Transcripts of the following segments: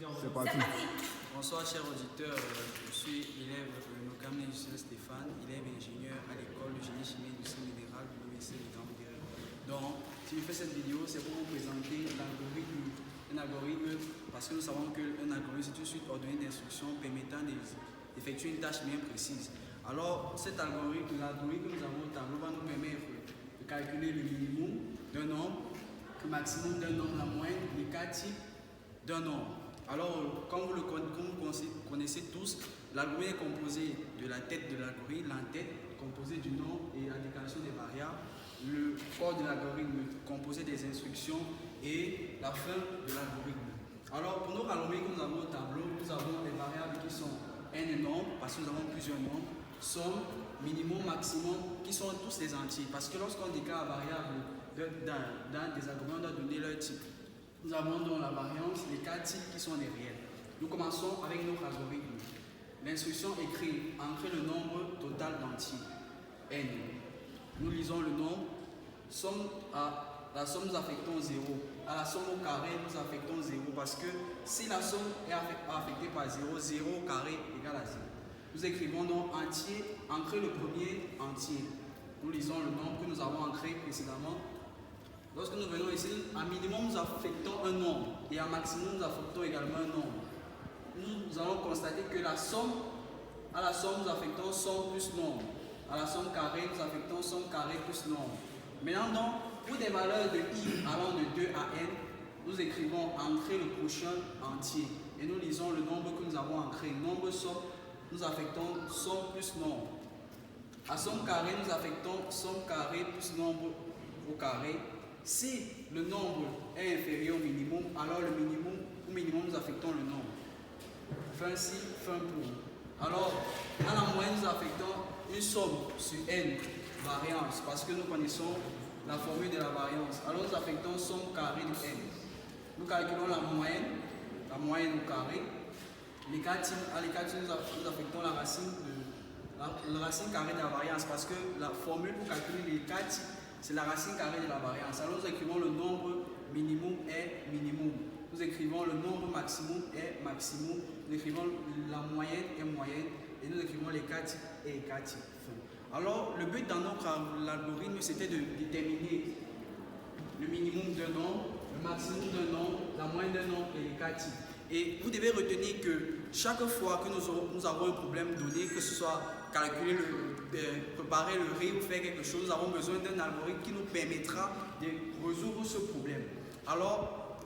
C'est parti. Bonsoir chers auditeurs, je suis élève Nokame Stéphane, élève ingénieur à l'école de génie chimique du sein minéral de l'UNICEF de Gambéry. Donc, si je fais cette vidéo, c'est pour vous présenter l'algorithme. Un algorithme, parce que nous savons qu'un algorithme, c'est une suite ordonnée d'instructions permettant d'effectuer une tâche bien précise. Alors, cet algorithme, l'algorithme que nous avons au tableau va nous permettre de calculer le minimum d'un nombre, le maximum d'un nombre, la moyenne, les cas types d'un nombre. Alors, comme vous connaissez tous, l'algorithme est composé de la tête de l'algorithme, l'entête composée du nom et la déclaration des variables, le corps de l'algorithme composé des instructions et la fin de l'algorithme. Alors, pour nos algorithmes que nous avons au tableau, nous avons les variables qui sont n nombres, parce que nous avons plusieurs nombres, somme, minimum, maximum, qui sont tous des entiers. Parce que lorsqu'on déclare la variable dans des algorithmes, on doit donner leur type. Nous avons donc la variance, les cas types qui sont des réels. Nous commençons avec notre algorithme. L'instruction écrit entrer le nombre total d'entiers, n. Nous lisons le nombre, la somme nous affectons 0. À la somme au carré, nous affectons 0 parce que si la somme est affectée par 0, 0 au carré égale à 0. Nous écrivons donc entier, entrer le premier entier. Nous lisons le nombre que nous avons ancré précédemment. Lorsque nous venons ici, à minimum nous affectons un nombre et à maximum nous affectons également un nombre. Nous allons constater que à la somme nous affectons somme plus nombre. À la somme carrée, nous affectons somme carrée plus nombre. Maintenant donc, pour des valeurs de i allant de 2 à n, nous écrivons entrer le prochain entier. Et nous lisons le nombre que nous avons ancré. Nombre somme, nous affectons somme plus nombre. À somme carrée, nous affectons somme carrée plus nombre au carré. Si le nombre est inférieur au minimum, alors au minimum nous affectons le nombre. Fin ci, fin pour. Alors, à la moyenne, nous affectons une somme sur n, variance, parce que nous connaissons la formule de la variance. Alors, nous affectons somme carrée de n. Nous calculons la moyenne au carré. Les cas types, nous affectons la racine carrée de la variance, parce que la formule pour calculer les cas types, c'est la racine carrée de la variance. Alors nous écrivons le nombre minimum est minimum. Nous écrivons le nombre maximum est maximum. Nous écrivons la moyenne est moyenne. Et nous écrivons les cas types et les cas types. Alors le but dans notre algorithme, c'était de déterminer le minimum d'un nombre, le maximum d'un nombre, la moyenne d'un nombre et les cas types. Et vous devez retenir que chaque fois que nous avons un problème donné, que ce soit calculer, préparer le riz ou faire quelque chose, nous avons besoin d'un algorithme qui nous permettra de résoudre ce problème. Alors,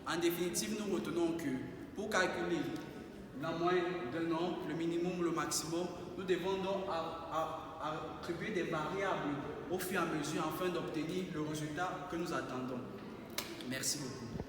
en définitive, nous retenons que pour calculer la moyenne d'un nombre, le minimum, le maximum, nous devons donc attribuer des variables au fur et à mesure afin d'obtenir le résultat que nous attendons. Merci beaucoup.